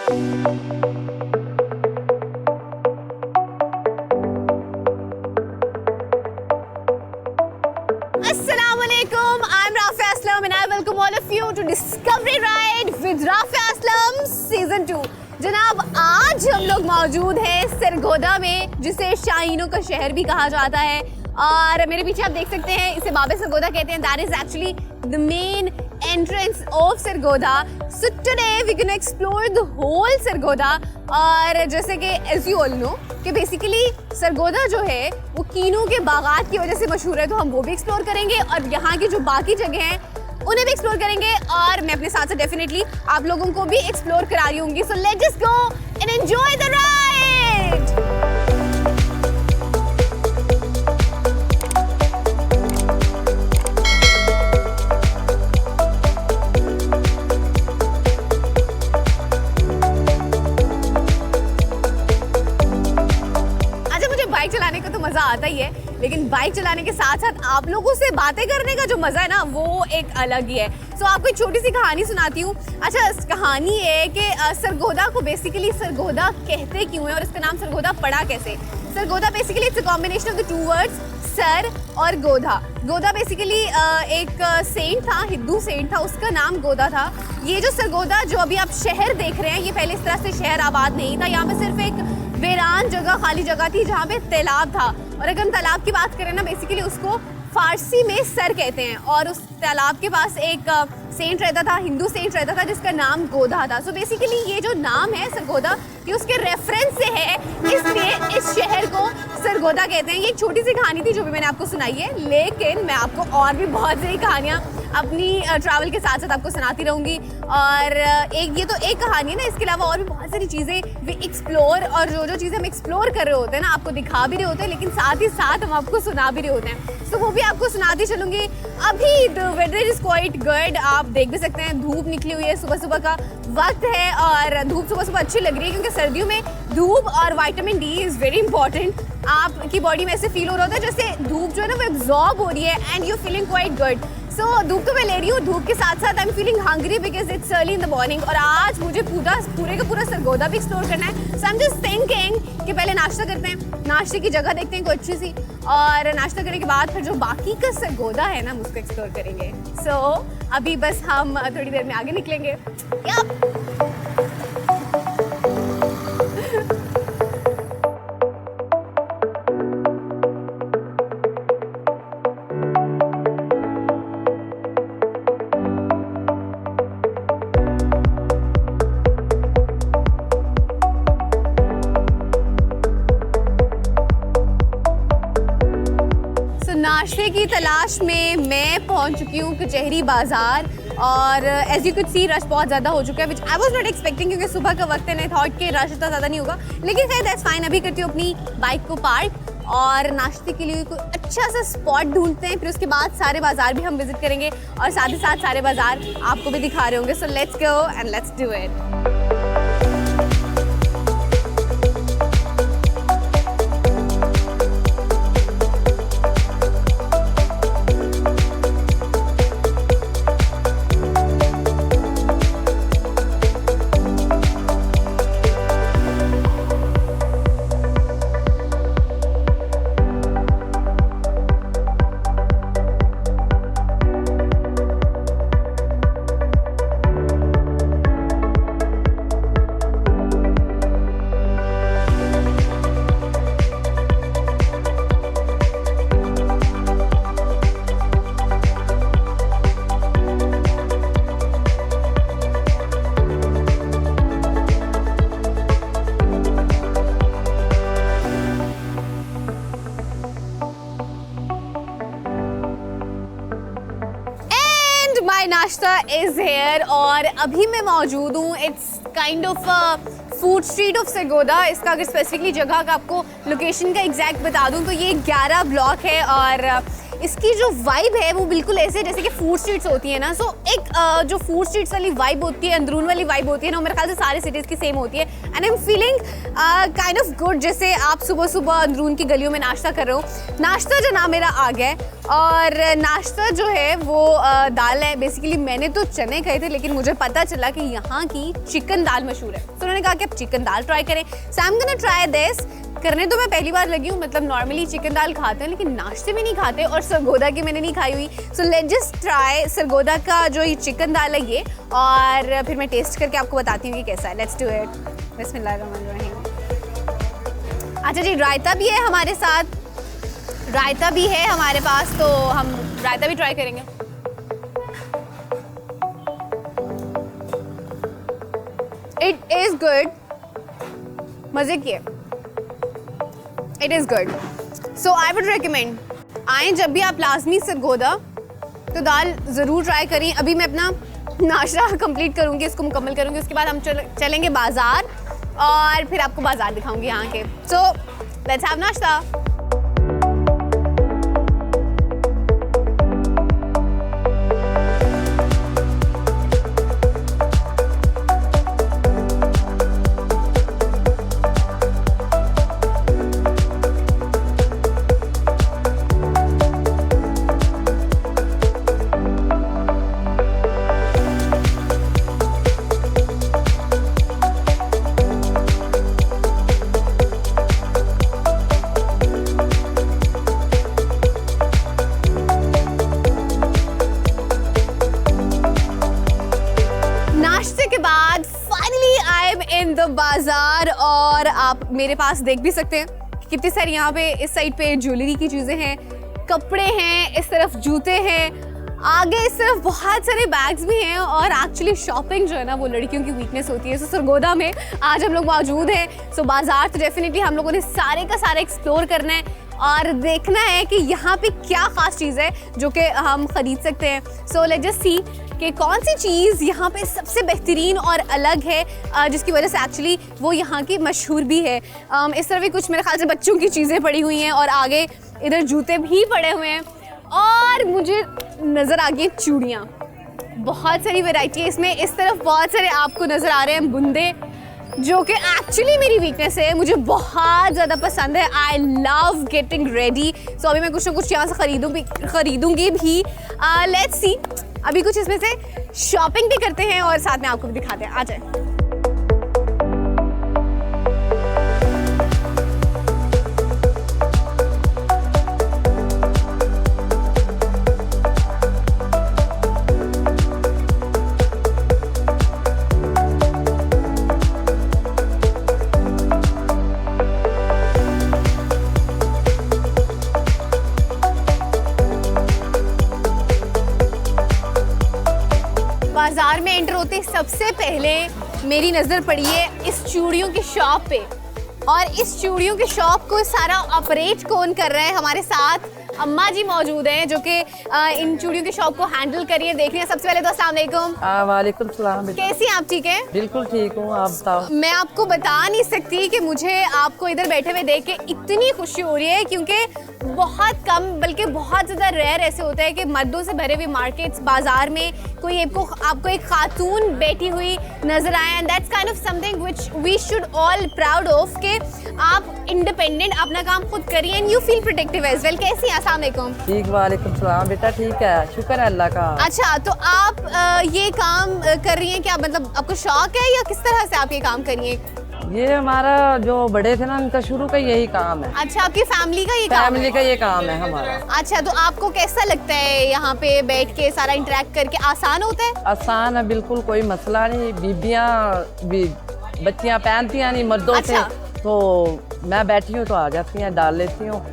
Assalamualaikum, I'm Rafia Aslam and I welcome all of you to Discovery Ride with Rafia Aslam Season 2। जनाब, आज हम लोग मौजूद हैं सरगोदा में, जिसे शाहीनों का शहर भी कहा जाता है। और मेरे पीछे आप देख सकते हैं, इसे बाबे सरगोदा कहते हैं। That is actually the main entrance of Sargodha. So today we're gonna explore the whole Sargodha. और जैसे कि as you all know कि basically सरगोदा जो है वो कीनों के बागात की वजह से मशहूर है, तो हम वो भी एक्सप्लोर करेंगे और यहाँ की जो बाकी जगह हैं उन्हें भी एक्सप्लोर करेंगे। और मैं अपने साथ साथ डेफिनेटली आप लोगों को भी एक्सप्लोर करा रही होंगी। सो let's just go and enjoy the ride. Bike चलाने का तो मज़ा आता ही है, लेकिन बाइक चलाने के साथ साथ आप लोगों से बातें करने का जो मज़ा है ना, वो एक अलग ही है। सो आपको एक छोटी सी कहानी सुनाती हूँ। अच्छा, कहानी है कि सरगोदा को बेसिकली सरगोदा कहते क्यों हैं और इसका नाम सरगोदा पड़ा कैसे। Sargodha basically it's a combination of the two words sir और गोधा। गोधा बेसिकली एक सेंट था, हिंदू सेंट था, उसका नाम गोधा था। ये जो सरगोदा जो अभी आप शहर देख रहे हैं, ये पहले इस तरह से शहर आबाद नहीं था। यहाँ पे सिर्फ एक वीरान जगह, खाली जगह थी जहाँ पे तालाब था। और अगर हम तालाब की बात करें ना, बेसिकली उसको फारसी में सर कहते हैं। और उस तालाब के पास एक सेंट रहता था, हिंदू सेंट रहता था, जिसका नाम गोधा था। सो बेसिकली ये जो नाम है सरगोदा, ये उसके रेफरेंस से है, इसलिए इस शहर को सरगोदा कहते हैं। ये एक छोटी सी कहानी थी जो भी मैंने आपको सुनाई है, लेकिन मैं आपको और भी बहुत सारी कहानियाँ अपनी ट्रैवल के साथ साथ आपको सुनाती रहूँगी। और ये तो एक कहानी है ना, इसके अलावा और भी बहुत सारी चीज़ें वी एक्सप्लोर, और जो जो चीज़ें हम एक्सप्लोर कर रहे होते हैं ना, आपको दिखा भी रहे होते हैं, लेकिन साथ ही साथ हम आपको सुना भी रहे होते हैं। तो वो भी आपको सुनाती चलूँगी। अभी the weather is quite good, आप देख भी सकते हैं, धूप निकली हुई है, सुबह सुबह का वक्त है और धूप सुबह सुबह अच्छी लग रही है, क्योंकि सर्दियों में धूप और vitamin D is very important. आपकी बॉडी में ऐसे फील हो रहा होता है जैसे धूप जो है ना वो एब्जॉर्ब हो रही है and you feeling quite good. So धूप तो मैं ले रही हूँ, धूप के साथ साथ I am feeling hungry because it's early in the morning. और आज मुझे पूरे का पूरा सरगोदा भी एक्सप्लोर करना है। So I am just thinking कि पहले नाश्ता करते हैं, नाश्ते की जगह देखते हैं कोई अच्छी सी, और नाश्ता करने के बाद फिर जो बाकी का सरगोदा है ना, उसको एक्सप्लोर करेंगे। सो अभी बस हम थोड़ी देर में आगे निकलेंगे। नाश्ते की तलाश में मैं पहुंच चुकी हूँ कचहरी बाज़ार, और as you could see rush बहुत ज़्यादा हो चुका है, which I was not expecting, क्योंकि सुबह का वक्त है, नहीं थॉट के रश इतना ज़्यादा नहीं होगा। लेकिन खैर दैट्स फाइन। अभी करती हूँ अपनी बाइक को पार्क और नाश्ते के लिए कोई अच्छा सा स्पॉट ढूंढते हैं। फिर उसके बाद सारे बाज़ार भी हम विजिट करेंगे और साथ ही साथ सारे बाज़ार आपको भी दिखा रहे होंगे। सो let's go and let's do it. My नाश्ता इज हेयर और अभी मैं मौजूद हूँ, it's kind of food street of Sargodha. इसका अगर स्पेसिफिकली जगह का आपको लोकेशन का एग्जैक्ट बता दूँ तो ये 11 ब्लॉक है और इसकी जो वाइब है वो बिल्कुल ऐसे जैसे कि फूड स्ट्रीट्स होती है ना, सो एक जो फूड स्ट्रीट्स वाली वाइब होती है, अंदरून वाली वाइब होती है ना, मेरे ख्याल से सारे सिटीज़ की सेम होती है। And I am feeling kind of good, जैसे आप सुबह सुबह अंदरून की गलियों में नाश्ता कर रहे हो। नाश्ता जो ना मेरा आ गया है, और नाश्ता जो है वो दाल है। बेसिकली मैंने तो चने खाए थे, लेकिन मुझे पता चला कि यहाँ की चिकन दाल मशहूर है, तो उन्होंने कहा कि आप चिकन दाल ट्राई करें। So I am gonna try this. करने तो मैं पहली बार लगी हूँ, मतलब नॉर्मली चिकन दाल खाते हैं लेकिन नाश्ते में नहीं खाते, और सरगोदा की मैंने नहीं खाई हुई। सो लेट्स जस्ट ट्राई सरगोदा का जो ये चिकन दाल है ये, और फिर मैं टेस्ट करके आपको बताती हूँ कि कैसा है। Let's do it. बिस्मिल्लाहिर्रहमानिर्रहीम। अच्छा जी, रायता भी है हमारे साथ, रायता भी है हमारे पास, तो हम रायता भी ट्राई करेंगे। इट इज गुड, मजे की है, it is good. So I would recommend, आए जब भी आप लाजमी सरगोदा तो दाल ज़रूर ट्राई करें। अभी मैं अपना नाश्ता कंप्लीट करूँगी, इसको मुकम्मल करूँगी, उसके बाद हम चलेंगे बाज़ार और फिर आपको बाज़ार दिखाऊँगी यहाँ के। सो लेट्स हैव नाश्ता। बाजार, और आप मेरे पास देख भी सकते हैं कितनी सारी यहाँ पे इस साइड पे ज्वेलरी की चीज़ें हैं, कपड़े हैं, इस तरफ जूते हैं, आगे इस तरफ बहुत सारे बैग्स भी हैं। और एक्चुअली शॉपिंग जो है ना वो लड़कियों की वीकनेस होती है। सो सरगोदा में आज हम लोग मौजूद हैं। सो बाजार तो डेफिनेटली हम लोगों ने सारे का सारा एक्सप्लोर करना है और देखना है कि यहाँ पे क्या ख़ास चीज़ है जो कि हम ख़रीद सकते हैं। सो लेट्स जस्ट सी कि कौन सी चीज़ यहाँ पे सबसे बेहतरीन और अलग है, जिसकी वजह से एक्चुअली वो यहाँ की मशहूर भी है। इस तरह भी कुछ मेरे ख्याल से बच्चों की चीज़ें पड़ी हुई हैं, और आगे इधर जूते भी पड़े हुए हैं, और मुझे नज़र आ गई चूड़ियाँ। बहुत सारी वैरायटी है इसमें। इस तरफ बहुत सारे आपको नज़र आ रहे हैं बुंदे, जो कि एक्चुअली मेरी वीकनेस है, मुझे बहुत ज़्यादा पसंद है। I love getting ready. So अभी मैं कुछ ना कुछ यहाँ से खरीदूँगी भी। लेट्स सी, अभी कुछ इसमें से शॉपिंग भी करते हैं और साथ में आपको भी दिखाते हैं। आ जाए। बाजार में एंटर होते सबसे पहले मेरी नज़र पड़ी है इस चूड़ियों की शॉप पे, और इस चूड़ियों की शॉप को सारा ऑपरेट कौन कर रहा है, हमारे साथ अम्मा जी मौजूद हैं जो कि इन चूड़ियों की शॉप को हैंडल करिए, देख रही हैं। सबसे पहले तो अस्सलाम वालेकुम। वालेकुम सलाम। कैसी हैं आप? ठीक है, बिल्कुल ठीक हूँ, आप बताओ। मैं आपको बता नहीं सकती कि मुझे आपको इधर बैठे हुए देख के इतनी खुशी हो रही है, क्योंकि बहुत कम बल्कि बहुत ज़्यादा रेयर ऐसे होता है कि मर्दों से भरे हुए मार्केट्स बाजार में कोई आपको एक खातून बैठी हुई नजर आए, and that's kind of something which we should all proud of कि आप इंडिपेंडेंट अपना काम खुद करिए and you feel protective as well. कैसी हैं? अस्सलाम वालेकुम। ठीक, वालेकुम सलाम बेटा, ठीक है, शुक्र है अल्लाह का। अच्छा, तो आप ये काम कर रही हैं क्या, मतलब आपको शौक है या किस तरह से आप ये काम कर रही हैं? ये हमारा जो बड़े थे ना, उनका शुरू का यही काम है। अच्छा, आपकी फैमिली का ये काम है? फैमिली का ये काम है हमारा। अच्छा, तो आपको कैसा लगता है यहाँ पे बैठ के सारा इंटरेक्ट करके? आसान होता है? आसान है, बिल्कुल कोई मसला नहीं। बीबियाँ भी बच्चियाँ पहनती हैं नहीं मर्दों अच्छा। से, तो मैं बैठी हूँ तो आ जाती हैं, डाल लेती हूँ।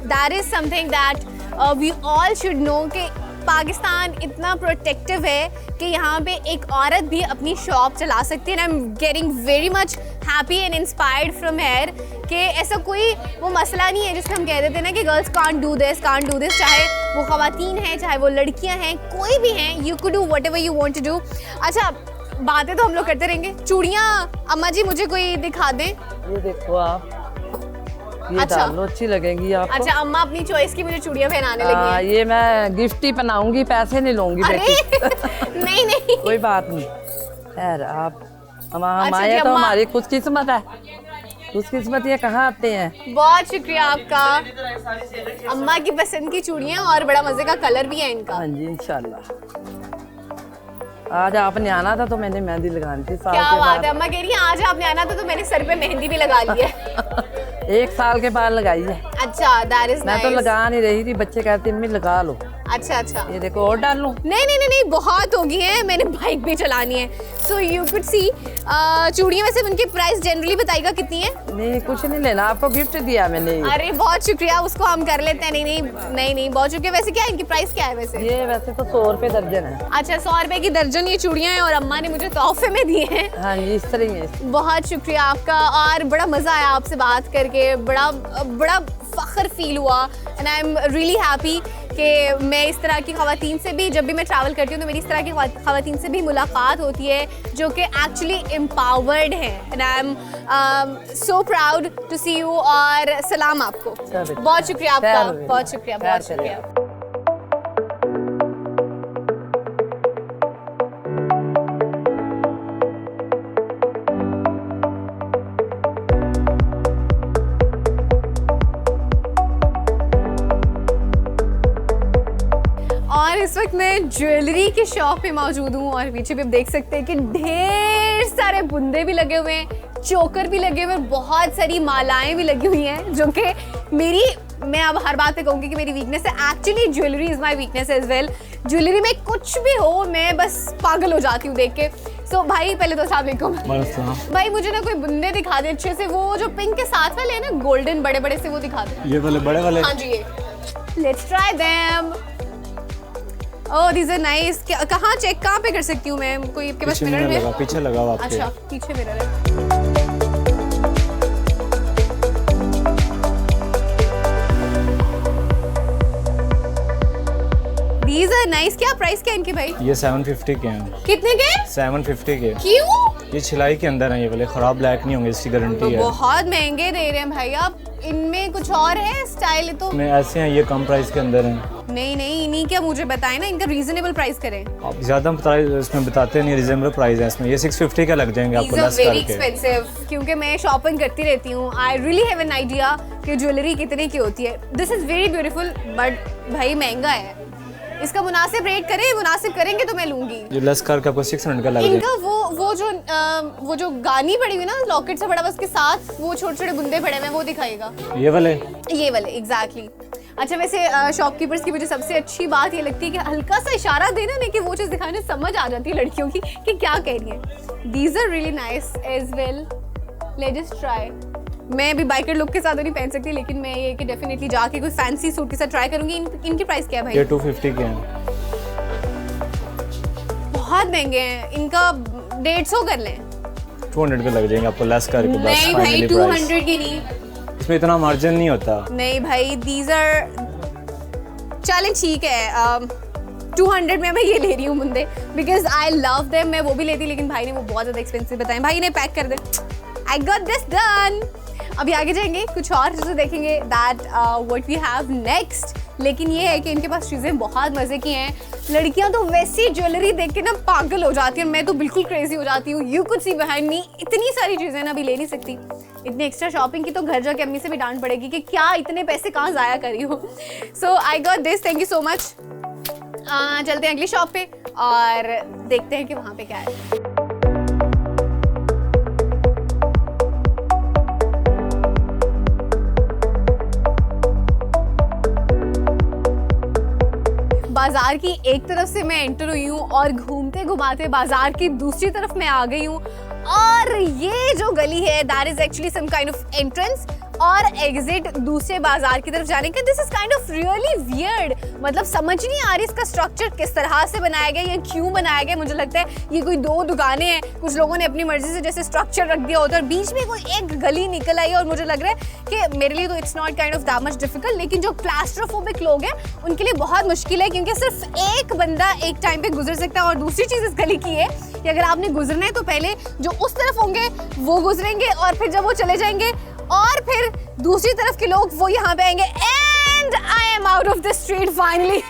That is something that we all should know कि पाकिस्तान इतना प्रोटेक्टिव है कि यहाँ पे एक औरत भी अपनी शॉप चला सकती है। आई am getting very much happy and inspired from here कि ऐसा कोई वो मसला नहीं है जिसमें हम कह देते हैं ना कि गर्ल्स कांट डू दिस, चाहे वो ख़वातीन हैं, चाहे वो लड़कियाँ हैं, कोई भी हैं, you could do whatever you want to do. अच्छा, बातें तो हम लोग करते रहेंगे। चूड़ियाँ अम्मा जी मुझे कोई दिखा दें। ये देखो आप, ये अच्छा। डाल लो, अच्छी लगेगी आपको। अच्छा, अम्मा अपनी चॉइस की मुझे चूड़ियां पहनाने लगी हैं। ये मैं गिफ्ट ही पहनाऊंगी, पैसे नहीं लूंगी अरे बेटी। नहीं नहीं, कोई बात नहीं। खैर आप हम अच्छा आए जी, तो अम्मा। हमारी खुशकिस्मत है। खुशकिस्मत ये कहाँ आते हैं। बहुत शुक्रिया आपका। अम्मा की पसंद की चूड़ियां और बड़ा मजे का कलर भी है इनका। हाँ जी इंशाल्लाह। आज आपने आना था तो मैंने मेहंदी लगानी थी साल क्या के बात बाद। है, अम्मा कह रही है आज आपने आना था तो मैंने सर पे मेहंदी भी लगा ली है। 1 साल के बाद लगाई है। अच्छा, दैट इज मैं तो नाइस। लगा नहीं रही थी, बच्चे कहते अम्मी लगा लो। अच्छा अच्छा, ये देखो और डाल लूं। नहीं नहीं नहीं नहीं, बहुत होगी है, मैंने बाइक भी चलानी है। सो यू कुड सी चूड़ियां वैसे उनकी प्राइस जनरली बताइएगा कितनी है। नहीं कुछ नहीं लेना, आपको गिफ्ट दिया मैंने। अरे बहुत शुक्रिया, उसको हम कर लेते हैं। नहीं नहीं नहीं नहीं, बहुत शुक्रिया। वैसे क्या है इनकी प्राइस, क्या है वैसे? ये वैसे तो 100 रुपए दर्जन है। अच्छा, 100 रुपए की दर्जन ये चूड़ियां हैं और अम्मा ने मुझे तोहफे में दिए हैं। हाँ जी इस तरह ही है। बहुत शुक्रिया आपका, और बड़ा मज़ा आया आपसे बात करके, बड़ा बड़ा फख्र फील हुआ and I am really happy कि मैं इस तरह की ख़वातीन से भी, जब भी मैं ट्रैवल करती हूँ तो मेरी इस तरह की ख़वातीन से भी मुलाकात होती है जो कि एक्चुअली एम्पावर्ड हैं and I am so proud to see you. और सलाम आपको, बहुत शुक्रिया आपका, बहुत शुक्रिया, बहुत शुक्रिया। और इस वक्त मैं ज्वेलरी के शॉप पे मौजूद हूँ और पीछे भी आप देख सकते हैं कि ढेर सारे बुंदे भी लगे हुए हैं, चोकर भी लगे हुए हैं, बहुत सारी मालाएं भी लगी हुई हैं जो कि मैं अब हर बात पे कहूँगी कि मेरी वीकनेस है। Actually jewellery is my weakness as well. Jewellery में कुछ भी हो मैं बस पागल हो जाती हूँ देख के। सो भाई पहले तो अस्सलाम वालेकुम। भाई मुझे ना कोई बुंदे दिखा दे अच्छे से, वो जो पिंक के साथ वाले हैं ना गोल्डन बड़े बड़े से, वो दिखा दे। ये वाले बड़े वाले? हाँ जी, ये let's try them. Oh these are nice. कहाँ चेक कहाँ पे कर सकती हूँ मैं? कोई आपके पास मिरर है? पीछे लगा हुआ आपके। अच्छा, पीछे मिरर है। These are nice। क्या प्राइस क्या इनके भाई? ये 750 के हैं। कितने के? 750 के। क्यों? ये छिलाई के अंदर है, ये वाले खराब ब्लैक नहीं होंगे, इसकी गारंटी तो है। बहुत महंगे दे रहे हैं भाई आप। इनमें कुछ और है स्टाइल तो? में ऐसे हैं, ये कम प्राइस के अंदर हैं। नहीं नहीं, इन्हीं क्या मुझे बताएं ना, इनका रीजनेबल प्राइस करें। आप ज्यादा इसमें बताते नहीं, रिजनेबल प्राइस है इसमें। ये 650 का लग जाएंगे आपको लेस वेरी करके। एक्सपेंसिव, क्योंकि मैं शॉपिंग करती रहती हूँ। I really have an idea कि ज्वेलरी कितने की होती है। This is very beautiful but भाई महंगा है। इसका मुनासिब रेट करें, मुनासिब करेंगे तो मैं लूंगी। ये लेस करके आपको 600 का लग जाएगा। इनका वो जो गानी पड़ी हुई ना लॉकेट से बड़ा, बस के साथ वो छोटे छोटे बुंदे पड़े हुए, वो दिखाएगा। ये वाले एग्जैक्टली। अच्छा वैसे शॉपकीपर्स की मुझे सबसे अच्छी बात ये लगती है कि हल्का सा इशारा देना ना कि वो चीज़ दिखाने समझ आ जाती है लड़कियों की कि क्या कह रही है। These are really nice as well. Let's just try. मैं अभी बाइकर लुक के साथ तो नहीं पहन सकती, लेकिन मैं ये कि डेफिनेटली जाके कोई फैंसी सूट के साथ ट्राई करूंगी। इनकी प्राइस क्या है भाई? ये 250 के हैं। बहुत महंगे हैं, इनका 150 कर लें। 200 के लग जाएंगे आपको लेस करके। बस नहीं भाई, फाइनली 200 की नहीं। इसमें इतना मार्जिन नहीं होता। नहीं भाई, दीज आर, चलें ठीक है। 200 में मैं ये ले रही हूँ मुंदे, बिकॉज आई लव देम। मैं वो भी लेती, लेकिन भाई ने वो बहुत ज़्यादा एक्सपेंसिव बताए। भाई ने पैक कर दे। I got this done. अभी आगे जाएंगे, कुछ और चीज़ें देखेंगे that what we have next. लेकिन ये है कि इनके पास चीज़ें बहुत मज़े की हैं। लड़कियां तो वैसी ज्वेलरी देख के ना पागल हो जाती हैं, मैं तो बिल्कुल क्रेजी हो जाती हूँ। You could see behind me, इतनी सारी चीज़ें ना अभी ले नहीं सकती। इतनी एक्स्ट्रा शॉपिंग की तो घर जाके अम्मी से भी डांट पड़ेगी कि क्या इतने पैसे कहाँ ज़ाया करी हो। So I got this, thank you so much. चलते हैं अगली शॉप पे और देखते हैं कि वहाँ पे क्या है। बाजार की एक तरफ से मैं एंटर हुई हूँ और घूमते घुमाते बाजार की दूसरी तरफ मैं आ गई हूँ। और ये जो गली है that is actually some kind of entrance और एग्जिट दूसरे बाजार की तरफ जाने का। This is kind of really weird, मतलब समझ नहीं आ रही इसका स्ट्रक्चर किस तरह से बनाया गया, ये क्यों बनाया गया। मुझे लगता है ये कोई 2 दुकानें हैं, कुछ लोगों ने अपनी मर्जी से जैसे स्ट्रक्चर रख दिया होता है और बीच में कोई एक गली निकल आई। और मुझे लग रहा है कि मेरे लिए तो it's not kind of that much difficult, लेकिन जो क्लास्ट्रोफोबिक लोग हैं उनके लिए बहुत मुश्किल है, क्योंकि सिर्फ एक बंदा एक टाइम पे गुजर सकता है। और दूसरी चीज़ इस गली की है कि अगर आपने गुजरना है तो पहले जो उस तरफ होंगे वो गुजरेंगे और फिर जब वो चले जाएंगे और फिर दूसरी तरफ के लोग वो यहाँ पे आएंगे and I am out of the street finally.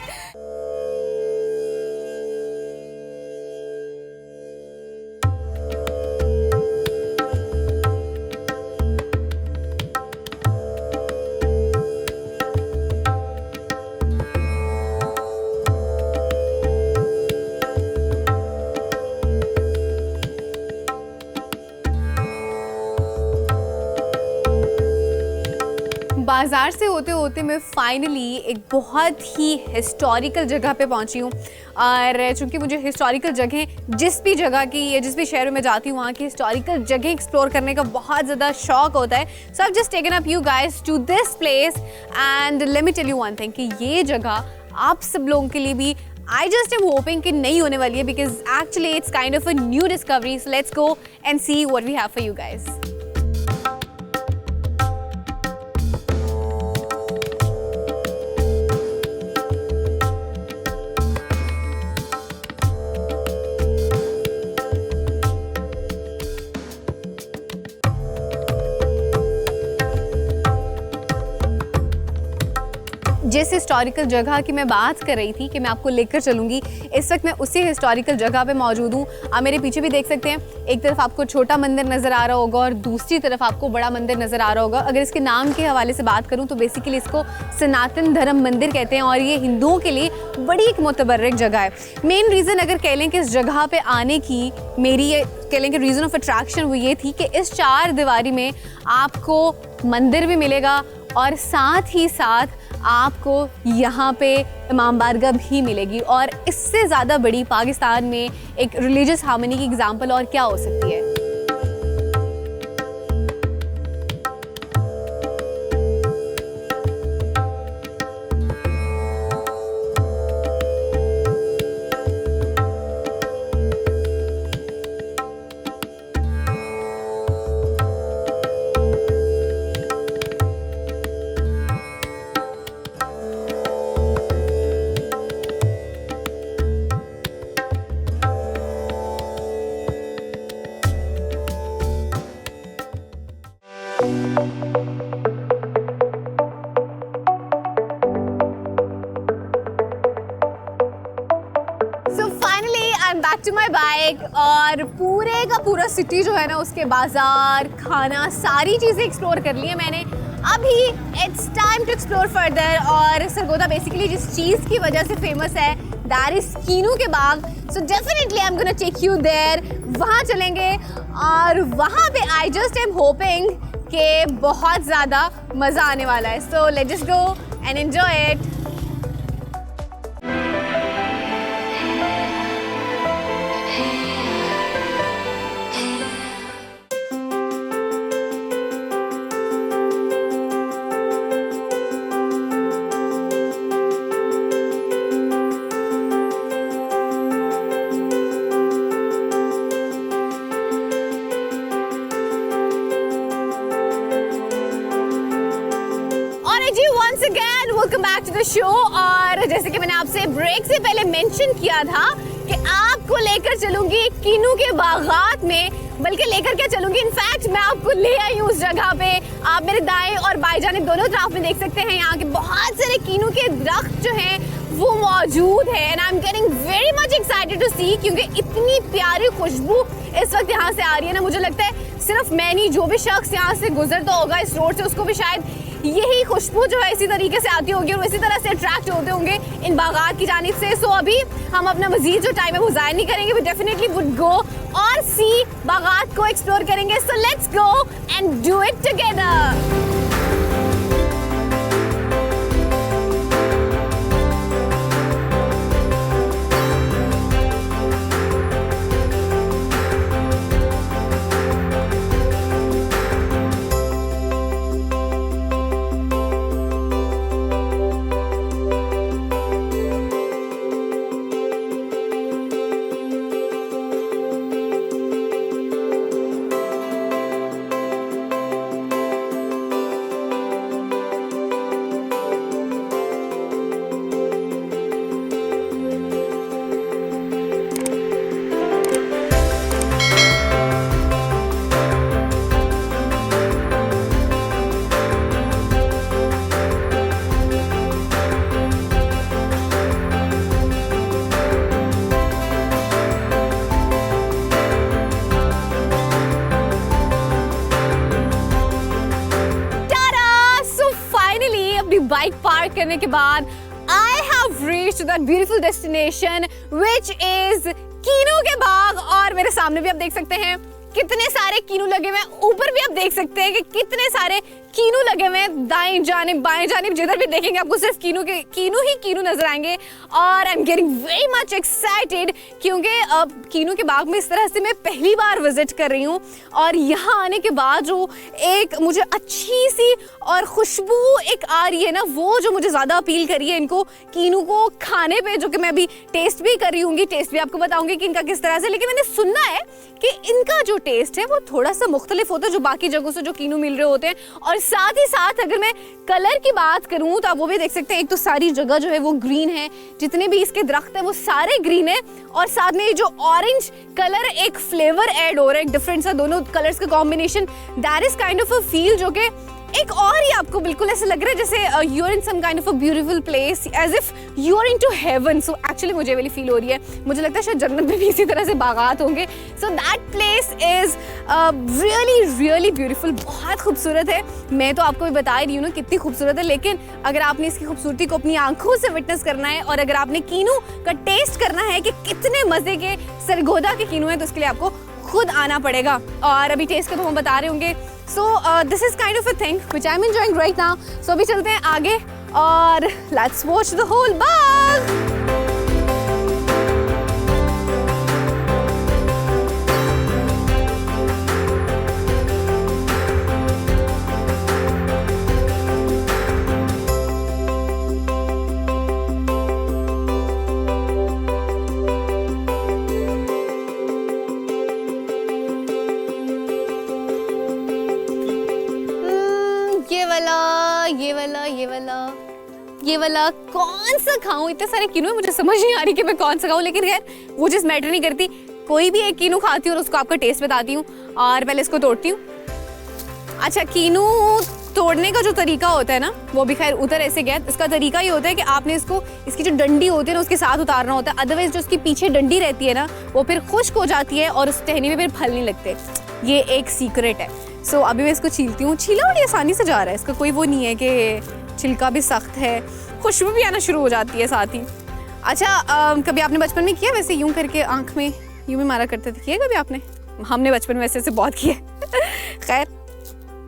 बाज़ार से होते होते मैं फाइनली एक बहुत ही हिस्टोरिकल जगह पे पहुंची हूँ। और चूँकि मुझे हिस्टोरिकल जगह जिस भी जगह की या जिस भी शहर में जाती हूँ वहाँ की हिस्टोरिकल जगह एक्सप्लोर करने का बहुत ज़्यादा शौक होता है। So I just taken up you guys to this place and let me tell you one thing कि ये जगह आप सब लोगों के लिए भी I just am hoping कि नहीं होने वाली है because actually it's kind of a new discovery. So let's go and see what we have for you guys. जिस हिस्टोरिकल जगह की मैं बात कर रही थी कि मैं आपको लेकर चलूंगी, इस वक्त मैं उसी हिस्टोरिकल जगह पे मौजूद हूँ। आप मेरे पीछे भी देख सकते हैं, एक तरफ आपको छोटा मंदिर नज़र आ रहा होगा और दूसरी तरफ आपको बड़ा मंदिर नज़र आ रहा होगा। अगर इसके नाम के हवाले से बात करूँ तो बेसिकली इसको सनातन धर्म मंदिर कहते हैं और ये हिंदुओं के लिए बड़ी एक मुतबर्रक जगह है। मेन रीज़न अगर कह लें कि इस जगह पर आने की मेरी ये कह लें कि रीज़न ऑफ अट्रैक्शन वो ये थी कि इस चार दीवारी में आपको मंदिर भी मिलेगा और साथ ही साथ आपको यहाँ पे इमाम बारगाह भी मिलेगी। और इससे ज़्यादा बड़ी पाकिस्तान में एक रिलीजियस हार्मनी की एग्जांपल और क्या हो सकती है। बैक टू माई बाइक और पूरे का पूरा सिटी जो है ना उसके बाजार खाना सारी चीज़ें एक्सप्लोर कर ली है मैंने। अभी it's time to explore further. और सरगोदा बेसिकली जिस चीज़ की वजह से फेमस है दैट इज कीनू के बाग। So definitely I am gonna take you there, वहाँ चलेंगे और वहाँ पे आई जस्ट एम होपिंग कि बहुत ज़्यादा मज़ा आने वाला है। So let's just go and enjoy it. Welcome back to the show. और जैसे कि मैंने आपसे ब्रेक से पहले मेंशन किया था कि आपको लेकर चलूंगी कीनू के बागात में, बल्कि लेकर क्या चलूंगी, इनफैक्ट मैं आपको ले आई हूँ उस जगह पे। आप मेरे दाएं और बाएं जानिब दोनों तरफ में देख सकते हैं यहाँ के बहुत सारे कीनू के दरख्त जो हैं वो मौजूद है। And I am getting very much excited to see, क्योंकि इतनी प्यारी खुशबू इस वक्त यहाँ से आ रही है ना, मुझे लगता है सिर्फ मैं नहीं, जो भी शख्स यहाँ से गुजरता होगा इस रोड से उसको भी शायद यही खुशबू जो है इसी तरीके से आती होगी और इसी तरह से अट्रैक्ट होते होंगे इन बागात की जानिब से। सो अभी हम अपना मजीद जो टाइम है वो ज़ाया नहीं करेंगे, वी डेफिनेटली वुड गो और सी बागात को एक्सप्लोर करेंगे। सो let's go and do it together. Bike park करने के बाद I have reached that beautiful destination which is kinnow के बाग। और मेरे सामने भी आप देख सकते हैं कितने सारे कीनू लगे हुए हैं, ऊपर भी आप देख सकते हैं कि कितने सारे कीनू लगे हुए हैं। दाएं जानिब बाएं जानिब जिधर भी देखेंगे आपको सिर्फ कीनू ही कीनू नजर आएंगे। और आई am getting very much excited क्योंकि कीनू के बाग में इस तरह से मैं पहली बार विजिट कर रही हूँ। और यहाँ आने के बाद जो एक मुझे अच्छी सी और खुशबू एक आ रही है ना, वो जो मुझे ज़्यादा अपील करी है इनको कीनू को खाने पे, जो कि मैं अभी टेस्ट भी कर रही हूँ। टेस्ट भी आपको बताऊंगी कि इनका किस तरह से। लेकिन मैंने सुना है कि इनका जो टेस्ट है वो थोड़ा सा मुख्तलिफ होता है जो बाकी जगहों से जो कीनू मिल रहे होते हैं। और साथ ही साथ अगर मैं कलर की बात करूं तो आप वो भी देख सकते हैं, एक तो सारी जगह जो है वो ग्रीन है, जितने भी इसके दरख्त हैं वो सारे ग्रीन है। और साथ में ये जो ऑरेंज कलर एक फ्लेवर ऐड हो रहा है, एक डिफरेंट सा दोनों कलर्स का combination, that is kind of a feel जो कि एक और ही आपको बिल्कुल ऐसे लग रहा है जैसे you are in some kind of a beautiful place, as if you are into heaven. So actually मुझे वाली फील हो रही है, मुझे लगता है शायद जन्नत में भी इसी तरह से बागात होंगे। So that place is really really beautiful, बहुत खूबसूरत है। मैं तो आपको भी बता ही रही हूँ ना कितनी खूबसूरत है, लेकिन अगर आपने इसकी खूबसूरती को अपनी आंखों से विटनेस करना है और अगर आपने कीनू का टेस्ट करना है कि कितने मजे के सरगोदा के कीनू हैं, तो उसके लिए आपको खुद आना पड़ेगा। और अभी टेस्ट का तो हम बता रहे होंगे। So this is kind of a thing which I am enjoying right now. So अभी चलते हैं आगे और लेट्स वॉच द होल बाग। ये वाला कौन सा खाऊं? इतने सारे कीनू है, मुझे समझ नहीं आ रही कि मैं कौन सा खाऊं। लेकिन खैर वो चीज़ मैटर नहीं करती, कोई भी एक कीनू खाती हूँ और उसको आपका टेस्ट बताती हूँ। और पहले इसको तोड़ती हूँ। अच्छा, कीनू तोड़ने का जो तरीका होता है ना, वो भी खैर उधर ऐसे गया। इसका तरीका ये होता है कि आपने इसको, इसकी जो डंडी होती है ना उसके साथ उतारना होता है, अदरवाइज जो उसकी पीछे डंडी रहती है ना वो फिर खुश्क हो जाती है और उस टहनी में फिर फल नहीं लगते। ये एक सीक्रेट है। सो अभी मैं इसको छीलती हूँ। छीला बड़ी आसानी से जा रहा है, इसका कोई वो नहीं है कि छिलका भी सख्त है, खुशबू भी आना शुरू हो जाती है साथ ही। अच्छा, कभी आपने बचपन में किया वैसे यूं करके आंख में यूं भी मारा करते थे? किया कभी आपने? हमने बचपन में वैसे से बहुत किया। खैर,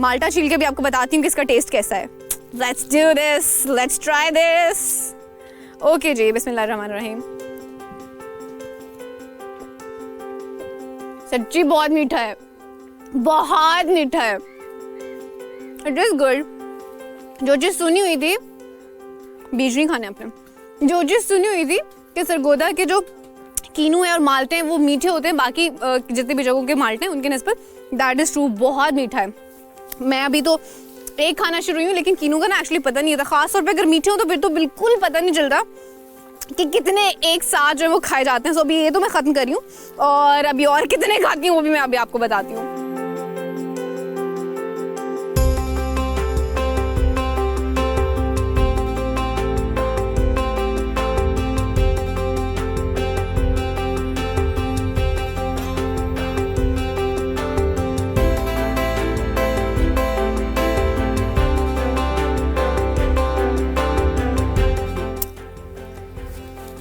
माल्टा छील के भी आपको बताती हूँ कि इसका टेस्ट कैसा है। Let's do this, let's try this. Okay जी, बिस्मिल्लाहिर्रहमानिर्रहीम। सच्ची बहुत मीठा है, बहुत मीठा है। It is good. जो चीज़ सुनी हुई थी, बीज नहीं खाने अपने, जो चीज़ सुनी हुई थी कि सरगोदा के जो कीनू है और माल्टे हैं वो मीठे होते हैं बाकी जितने भी जगहों के माल्टे हैं उनके निस्बत, दैट इज़ ट्रू, बहुत मीठा है। मैं अभी तो एक खाना शुरू हुई हूँ, लेकिन कीनू का ना एक्चुअली पता नहीं होता, खास तौर पे अगर मीठे हो तो फिर तो बिल्कुल पता नहीं चलता कि कितने एक साथ जो है वो खाए जाते हैं। सो अभी ये तो मैं ख़त्म कर रही हूँ और अभी और कितने खाती हूँ वो भी मैं अभी आपको बताती हूँ।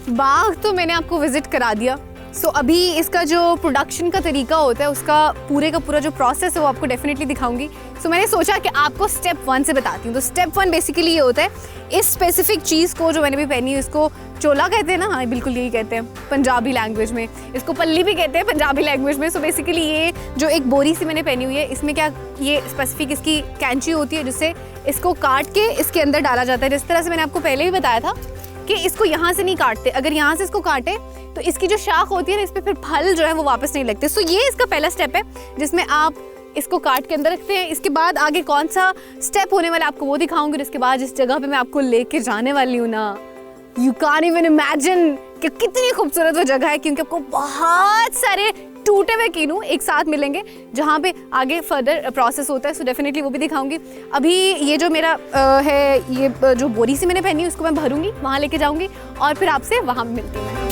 बाग तो मैंने आपको विजिट करा दिया। सो अभी इसका जो प्रोडक्शन का तरीका होता है, उसका पूरे का पूरा जो प्रोसेस है वो आपको डेफिनेटली दिखाऊंगी। सो मैंने सोचा कि आपको स्टेप 1 से बताती हूँ। तो स्टेप 1 बेसिकली ये होता है, इस स्पेसिफिक चीज़ को जो मैंने भी पहनी है इसको चोला कहते हैं ना, हाँ बिल्कुल यही कहते हैं पंजाबी लैंग्वेज में, इसको पल्ली भी कहते हैं पंजाबी लैंग्वेज में। सो बेसिकली ये जो एक बोरी सी मैंने पहनी हुई है, इसमें क्या ये स्पेसिफिक इसकी कैंची होती है जिससे इसको काट के इसके अंदर डाला जाता है। जिस तरह से मैंने आपको पहले भी बताया था कि इसको यहाँ से नहीं काटते, अगर यहाँ से इसको काटे तो इसकी जो शाख होती है ना, इस पर फिर फल जो है वो वापस नहीं लगते। सो ये इसका पहला स्टेप है जिसमें आप इसको काट के अंदर रखते हैं। इसके बाद आगे कौन सा स्टेप होने वाला आपको वो दिखाऊंगी। इसके बाद जिस जगह पे मैं आपको लेके जाने वाली हूँ ना, यू कांट इवन इमेजिन कि कितनी खूबसूरत वो जगह है, क्योंकि आपको बहुत सारे टूटे हुए कीनू एक साथ मिलेंगे जहाँ पे आगे फर्दर प्रोसेस होता है। सो डेफिनेटली वो भी दिखाऊंगी। अभी ये जो मेरा है, ये जो बोरी से मैंने पहनी है उसको मैं भरूंगी, वहाँ लेके जाऊंगी और फिर आपसे वहाँ मिलती हूँ मैं।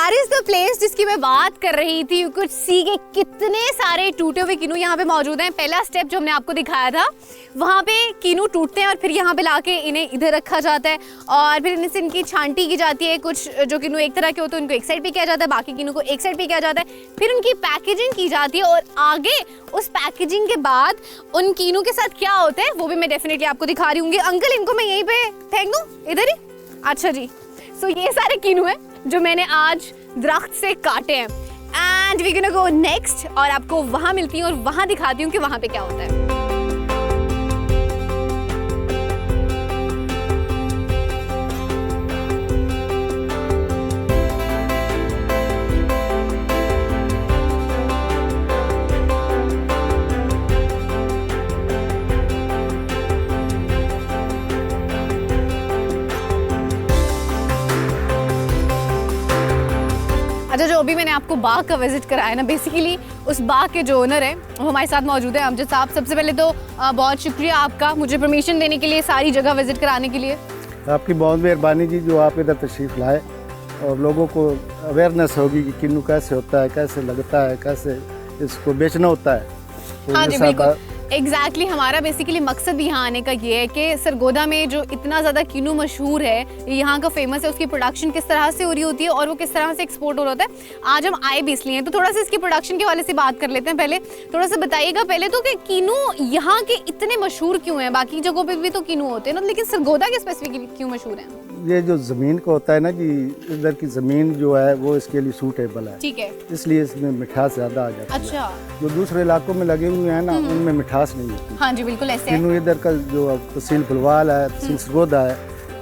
दैट इज द प्लेस जिसकी मैं बात कर रही थी। यू कुड सी के कितने सारे टूटे हुए कीनू यहाँ पे मौजूद हैं। पहला स्टेप जो हमने आपको दिखाया था, वहाँ पे कीनू टूटते हैं और फिर यहाँ पे लाके इन्हें इधर रखा जाता है और फिर इनसे इनकी छांटी की जाती है। कुछ जो कीनू एक तरह के होते हैं उनको एक साइड पे किया जाता है, बाकी कीनू को एक साइड पे किया जाता है, फिर उनकी पैकेजिंग की जाती है और आगे उस पैकेजिंग के बाद उन कीनू के साथ क्या होता है वो भी मैं डेफिनेटली आपको दिखा रही हूँ। अंकल इनको मैं यहीं पे फेंक दूँ इधर ही? अच्छा जी, सो ये सारे कीनू हैं जो मैंने आज दरख्त से काटे हैं and we gonna go next और आपको वहां मिलती हूँ और वहां दिखाती हूँ कि वहां पे क्या होता है। अच्छा, जो अभी मैंने आपको बाग का विजिट कराया ना, बेसिकली उस बाग के जो ओनर हैं वो हमारे साथ मौजूद है। अमजद साहब, सबसे पहले तो बहुत शुक्रिया आपका मुझे परमिशन देने के लिए, सारी जगह विजिट कराने के लिए। आपकी बहुत मेहरबानी जी, जो आप इधर तशरीफ़ लाए और लोगों को अवेयरनेस होगी कि किन्नू कैसे होता है, कैसे लगता है, कैसे इसको बेचना होता है। तो हाँ ये जी सब बिल्कुल, एग्जैक्टली हमारा बेसिकली मकसद यहाँ आने का ये है कि सरगोदा में जो इतना ज़्यादा कीनू मशहूर है, यहाँ का फेमस है, उसकी प्रोडक्शन किस तरह से हो रही होती है और वो किस तरह से एक्सपोर्ट हो रहा होता है। आज हम आए भी इसलिए हैं, तो थोड़ा सा इसकी प्रोडक्शन के वाले से बात कर लेते हैं। पहले थोड़ा सा बताइएगा पहले तो कि कीनू यहाँ के इतने मशहूर क्यों हैं? बाकी जगहों पर भी तो कीनू होते हैं ना, लेकिन सरगोदा के स्पेसिफिकली क्यों मशहूर हैं? ये जो ज़मीन का होता है ना जी, इधर की ज़मीन जो है वो इसके लिए सूटेबल है, ठीक है, इसलिए इसमें मिठास ज़्यादा आ जाती है। अच्छा, जो दूसरे इलाकों में लगे हुए हैं ना, उनमें मिठास नहीं होती। हाँ जी बिल्कुल ऐसे है। किन्नू इधर का जो तहसील बुलवाल है, तहसील सरगोदा है,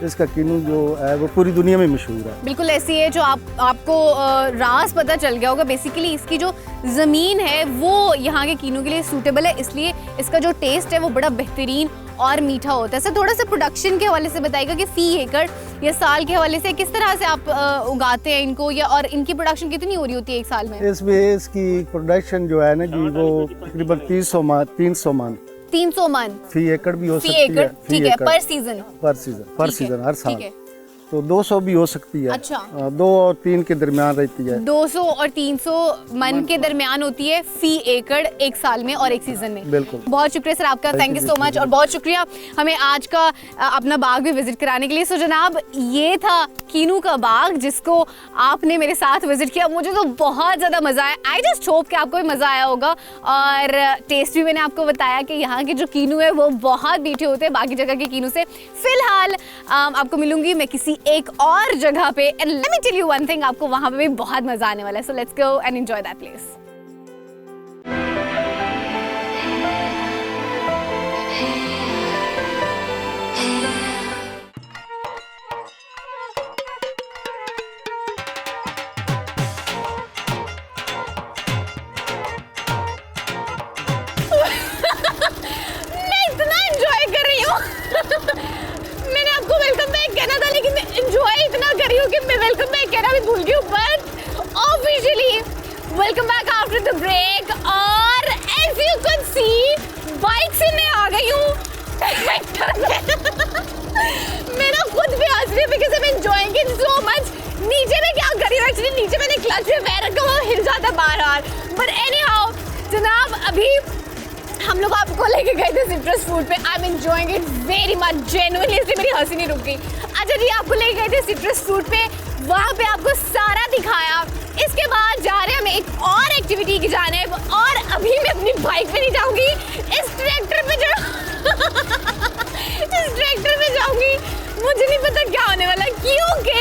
इसका किन्नू जो है वो पूरी दुनिया में मशहूर है। बिल्कुल ऐसी है, जो आपको राज पता चल गया होगा। बेसिकली इसकी जो ज़मीन है वो यहाँ के कीनू के लिए सूटेबल है, इसलिए इसका जो टेस्ट है वो बड़ा बेहतरीन और मीठा होता है। सर थोड़ा सा प्रोडक्शन के हवाले से बताइएगा कि फी एकड़ या साल के हवाले से किस तरह से आप उगाते हैं इनको, या और इनकी प्रोडक्शन कितनी हो रही होती है एक साल में? इसमें इसकी प्रोडक्शन जो है ना जी वो तकरीबन 300 मन 300 मन फी एकड़ भी हो फी सकती है। एकड़, ठीक है, पर सीजन पर सीजन हर साल। ठीक है, तो 200 भी हो सकती है। अच्छा। 2 और 3 के दरमियान रहती है। 200 और 300 मन के दरमियान होती है फी एकड़ एक साल में और एक सीजन में। बिल्कुल। बहुत शुक्रिया सर आपका, थैंक यू सो मच, और बहुत शुक्रिया हमें आज का अपना बाग भी विजिट कराने के लिए। सो जनाब, ये था कीनू का बाग जिसको आपने मेरे साथ विजिट किया। मुझे तो बहुत ज़्यादा मज़ा आया। आई जस्ट होप कि आपको भी मज़ा आया होगा, और टेस्ट भी मैंने आपको बताया कि यहाँ के जो कीनू है वो बहुत मीठे होते हैं बाकी जगह के कीनू से। फिलहाल आपको मिलूंगी मैं किसी एक और जगह पे, and let me tell you one thing, आपको वहाँ पे भी बहुत मज़ा आने वाला है। So let's go and enjoy that place. मैंने आपको वेलकम बैक कहना था, लेकिन मैं एंजॉय इतना कर रही हूँ कि मैं वेलकम बैक कहना भी भूल गई हूँ। But officially welcome back after the break, और as you can see bike से मैं आ गई हूँ मेरा खुद भी हंस रही है because I am enjoying it so much. नीचे में क्या कर रही हूँ एक्चुअली, नीचे मैंने क्लच में पैर रखा हुआ, हिल जाता है बार-बार। बट एनी हाउ जनाब, अभी हम लोग आपको लेके गए थे सिट्रस फूड पे। आई am enjoying it very much genuinely, इसलिए मेरी हंसी नहीं रुक गई। अच्छा जी, आपको लेके गए थे सिट्रस फूड पे, वहाँ पे आपको सारा दिखाया। इसके बाद जा रहे हैं हमें एक और एक्टिविटी की जानिब, और अभी मैं अपनी बाइक पे नहीं जाऊंगी, इस ट्रैक्टर पे इस ट्रैक्टर पे जाऊंगी। मुझे नहीं पता क्या होने वाला, क्योंकि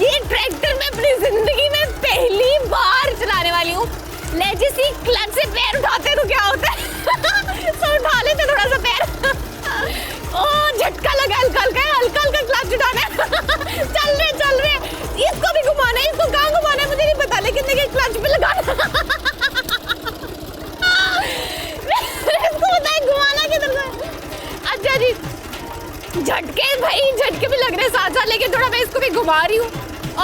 ये ट्रैक्टर मैं अपनी जिंदगी में पहली बार चलाने वाली हूँ। लेट्स सी, क्लच से पैर उठाते तो क्या होता है सो उठा लेते थोड़ा सा पैर। ओ झटका लगा, हल्का हल्का क्लच उठाना है चल रहे इसको भी घुमाना है, इसको कहाँ घुमाना है मुझे नहीं पता, लेकिन देखिए क्लच पे लगाना इसको पता है घुमाना किधर से। अच्छा जी, झटके भी लग रहे हैं साथ, लेकिन थोड़ा मैं इसको भी घुमा रही हूँ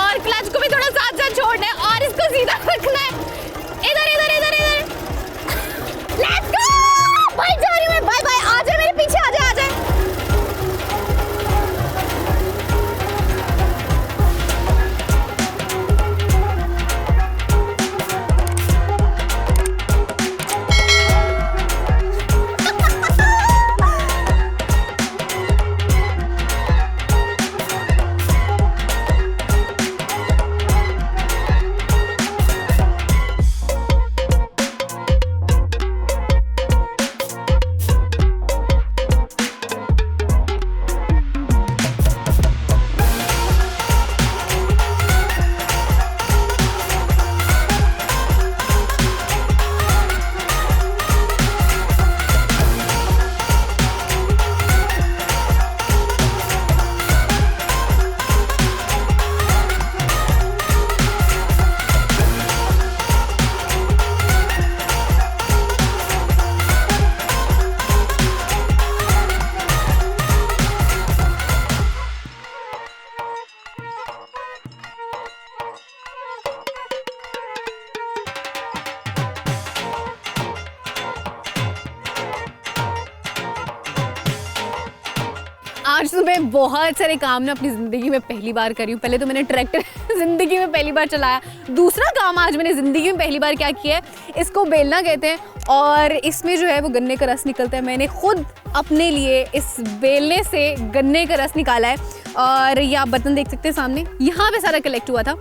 और क्लच को भी थोड़ा साथ छोड़ना है और इसको सीधा रखना है। इधर लेट्स गो, बाय जा रही हूँ मैं, बाय आ जाए मेरे पीछे, आ जाए आज तो मैं बहुत सारे काम ना अपनी ज़िंदगी में पहली बार करी हूँ। पहले तो मैंने ट्रैक्टर ज़िंदगी में पहली बार चलाया। दूसरा काम आज मैंने ज़िंदगी में पहली बार क्या किया है, इसको बेलना कहते हैं और इसमें जो है वो गन्ने का रस निकलता है। मैंने खुद अपने लिए इस बेलने से गन्ने का रस निकाला है और ये आप बर्तन देख सकते हैं सामने, यहाँ पे सारा कलेक्ट हुआ था।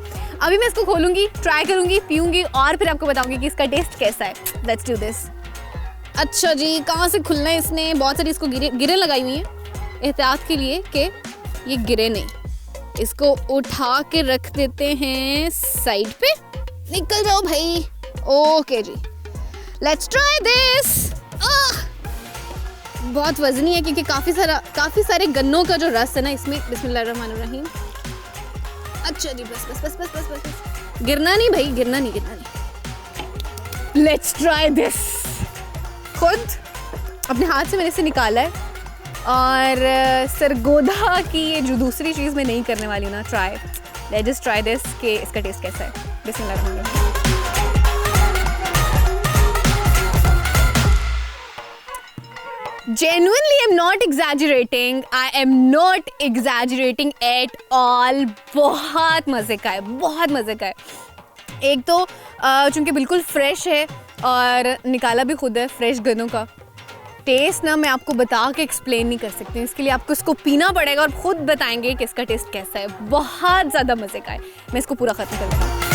अभी मैं इसको खोलूँगी, ट्राई करूँगी, पीऊँगी और फिर आपको बताऊँगी कि इसका टेस्ट कैसा है। Let's do this. अच्छा जी, कहाँ से खुलना है इसने? बहुत सारी इसको गिरे लगाई हुई हैं एहतियात के लिए कि ये गिरे नहीं। इसको उठा के रख देते हैं साइड पे। निकल जाओ भाई। ओके जी, लेट्स ट्राई दिस। बहुत वजनी है क्योंकि काफ़ी सारे गन्नों का जो रस है ना इसमें। बिस्मिल्लाहिर्रहमानिर्रहीम। अच्छा जी, बस बस बस बस बस बस, गिरना नहीं भाई, गिरना नहीं। Let's try this. खुद अपने हाथ से मैंने इसे निकाला है और सरगोधा की ये जो दूसरी चीज़ मैं नहीं करने वाली हूँ ना, try. Let's just try this कि इसका टेस्ट कैसा है। बिस्मिल्लाह। Genuinely, I'm not exaggerating. I am not exaggerating at all. बहुत मज़े का है, बहुत मज़े का है। एक तो चूँकि बिल्कुल फ्रेश है और निकाला भी खुद है फ्रेश गन्नों का। टेस्ट ना मैं आपको बता के एक्सप्लेन नहीं कर सकती, इसके लिए आपको इसको पीना पड़ेगा और खुद बताएंगे कि इसका टेस्ट कैसा है। बहुत ज़्यादा मज़े का है। मैं इसको पूरा ख़त्म करूँगी।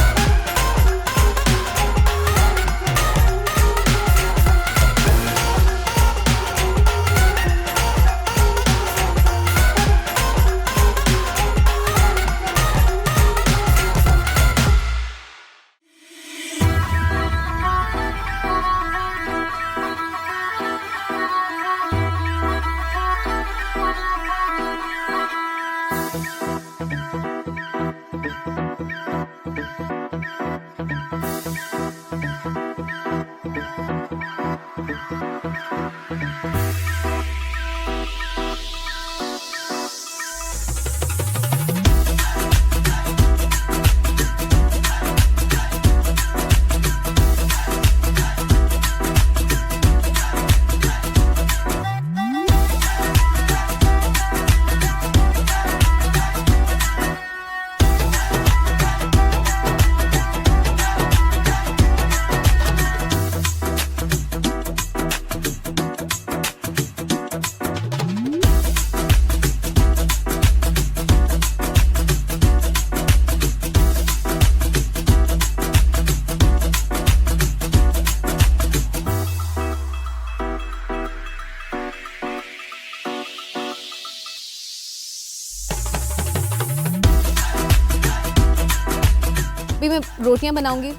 अभी मैं रोटियां बनाऊंगी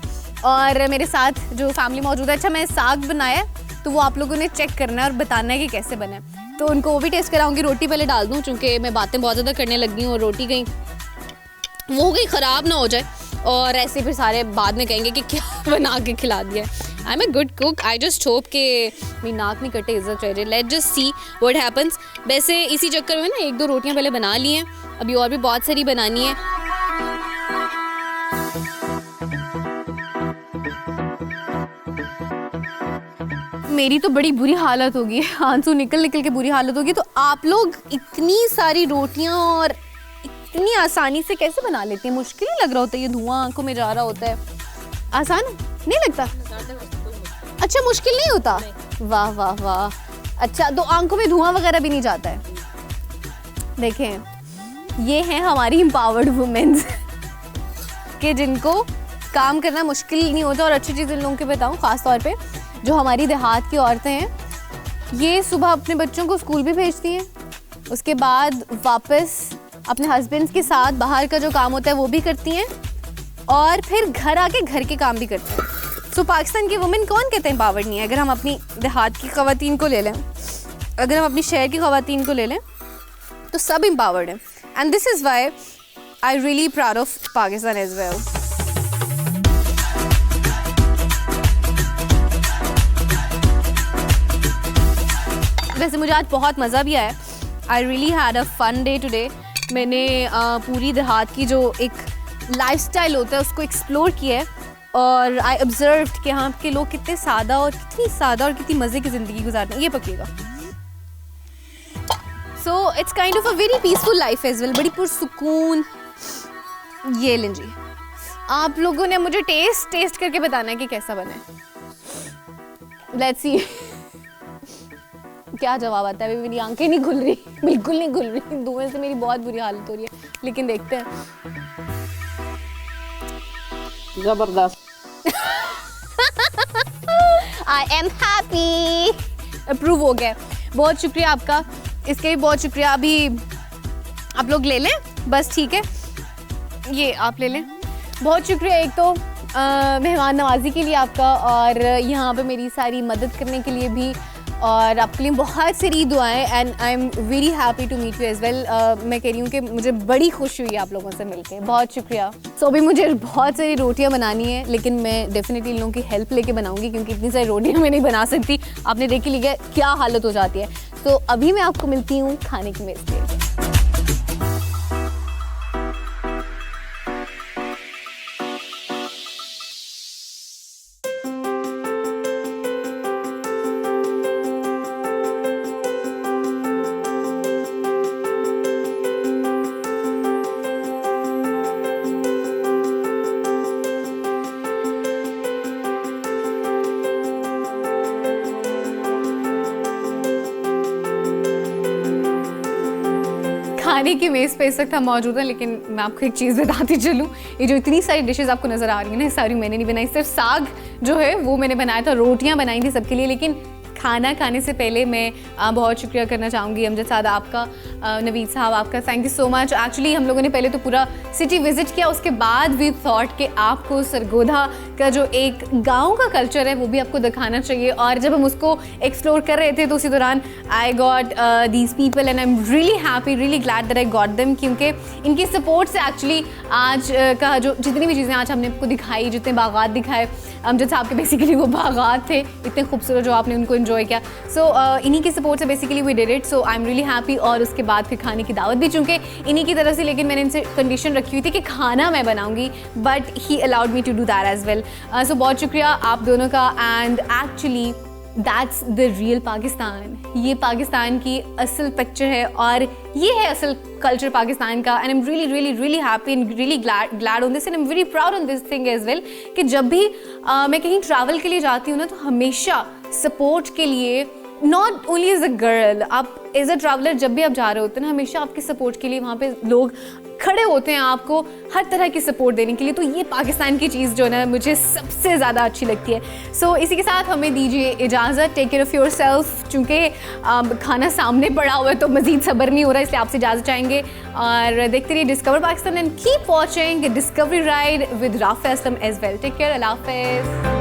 और मेरे साथ जो फैमिली मौजूद है। अच्छा, मैं साग बनाया है तो वो आप लोगों ने चेक करना है और बताना है कि कैसे बना है, तो उनको वो भी टेस्ट कराऊंगी। रोटी पहले डाल दूं चूँकि मैं बातें बहुत ज़्यादा करने लगी हूँ और रोटी कहीं ख़राब ना हो जाए और ऐसे फिर सारे बाद में कहेंगे कि क्या बना के खिला दिया। I am a good cook. I just hope कि मेरी नाक नहीं कटे, इज्जत रह जाए। Let just see what happens. वैसे इसी चक्कर में ना 1-2 रोटियाँ पहले बना ली हैं, अभी और भी बहुत सारी बनानी है। मेरी तो बड़ी बुरी हालत होगी, आंसू निकल के बुरी हालत होगी। तो आप लोग इतनी सारी रोटियां और इतनी आसानी से कैसे बना लेते हैं? मुश्किल ही लग रहा होता है, ये धुआं आंखों में जा रहा होता है। आसान नहीं लगता? अच्छा, मुश्किल नहीं होता? वाह वाह वाह। अच्छा, तो आंखों में धुआं वगैरह भी नहीं जाता है? देखें, ये हैं हमारी एम्पावर्ड वुमेन्स कि जिनको काम करना मुश्किल नहीं होता। और अच्छी चीज़ इन लोगों के बताऊँ, ख़ास तौर पे जो हमारी देहात की औरतें हैं, ये सुबह अपने बच्चों को स्कूल भी भेजती हैं, उसके बाद वापस अपने हस्बैंड्स के साथ बाहर का जो काम होता है वो भी करती हैं और फिर घर आके घर के काम भी करती हैं। सो पाकिस्तान की वुमेन कौन कहते हैं एम्पावर्ड नहीं है? अगर हम अपनी देहात की ख़वातीन को ले लें, अगर हम अपनी शहर की ख़वातीन को ले लें, तो सब एम्पावर्ड हैं। And this is why I really proud of Pakistan as well. वैसे मुझे आज बहुत मज़ा भी आया। I really had a fun day today. मैंने पूरी देहात की जो एक लाइफस्टाइल होता है उसको एक्सप्लोर किया है और आई ऑब्जर्व्ड कि यहाँ के लोग कितने सादा और कितनी मज़े की ज़िंदगी गुजारते हैं। ये पकिएगा। So it's kind of a very peaceful life as well, बड़ी पुरसुकून। ये लें जी, आप लोगों ने मुझे टेस्ट करके बताना है कि कैसा बना है। लेट्स सी क्या जवाब आता है। अभी मेरी आंखें नहीं खुल रही, बिल्कुल नहीं खुल रही, धुएं से मेरी बहुत बुरी हालत हो रही है, लेकिन देखते हैं। जबरदस्त। आई एम हैप्पी, अप्रूव हो गया। बहुत शुक्रिया आपका, इसके भी बहुत शुक्रिया। अभी आप लोग ले लें बस, ठीक है, ये आप ले लें। बहुत शुक्रिया एक तो मेहमान नवाजी के लिए आपका, और यहाँ पे मेरी सारी मदद करने के लिए भी, और आपके लिए बहुत सारी दुआएं। And I am very happy to meet you as well. मैं कह रही हूँ कि मुझे बड़ी खुशी हुई आप लोगों से मिलके, बहुत शुक्रिया। सो अभी मुझे बहुत सारी रोटियाँ बनानी है, लेकिन मैं डेफिनेटली इन लोगों की हेल्प लेके बनाऊंगी, क्योंकि इतनी सारी रोटियाँ मैं नहीं बना सकती। आपने देख ही लिया क्या हालत हो जाती है। तो अभी मैं आपको मिलती हूँ खाने की मेज़ पे। खाने की मेज़ पे इस वक्त हम मौजूद हैं, लेकिन मैं आपको एक चीज़ बताती चलूँ, ये जो इतनी सारी डिशेस आपको नज़र आ रही हैं ना, सारी मैंने नहीं बनाई। सिर्फ साग जो है वो मैंने बनाया था, रोटियां बनाई थी सबके लिए। लेकिन खाना खाने से पहले मैं बहुत शुक्रिया करना चाहूँगी अमजद साहब आपका, नवीद साहब आपका, thank you so much. Actually हम लोगों ने पहले तो पूरा सिटी विजिट किया, उसके बाद वी थॉट कि आपको सरगोधा का जो एक गांव का कल्चर है वो भी आपको दिखाना चाहिए। और जब हम उसको एक्सप्लोर कर रहे थे तो उसी दौरान I got these people and I am really happy, really glad that I got them, क्योंकि इनकी सपोर्ट से एक्चुअली आज का जो जितनी भी चीज़ें आज हमने आपको दिखाई, जितने बागात दिखाए अमजद साहब के, बेसिकली वो बागात थे इतने खूबसूरत जो आपने उनको एंजॉय किया। सो इन्हीं की सपोर्ट से basically we did it, so I am really happy. और उसके बाद फिर खाने की दावत भी चूँकि इन्हीं की तरफ से, लेकिन मैंने इनसे कंडीशन रखी हुई थी कि खाना मैं बनाऊंगी, but he allowed me to do that as well. So बहुत शुक्रिया आप दोनों का। And actually that's the real Pakistan, ये पाकिस्तान की असल पिक्चर है और ये है असल कल्चर पाकिस्तान का। And I am really really really happy and really glad on this and I am very proud on this thing as well कि जब भी मैं कहीं ट्रैवल के लिए जाती हूँ ना, तो हमेशा सपोर्ट के लिए, not only as a girl, आप एज अ ट्रैवलर जब भी आप जा रहे होते हैं ना, हमेशा आपके सपोर्ट के लिए वहाँ पे लोग खड़े होते हैं आपको हर तरह की सपोर्ट देने के लिए। तो ये पाकिस्तान की चीज़ जो है ना मुझे सबसे ज़्यादा अच्छी लगती है। सो इसी के साथ हमें दीजिए इजाज़त, take care of yourself. चूँकि खाना सामने पड़ा हुआ है तो मज़ीद सब्र नहीं हो रहा, इसलिए आपसे इजाज़त चाहेंगे। और देखते रहिए discover Pakistan and keep watching discovery ride with Raaf Aslam as well. Take care, अल्लाह हाफ़िज़।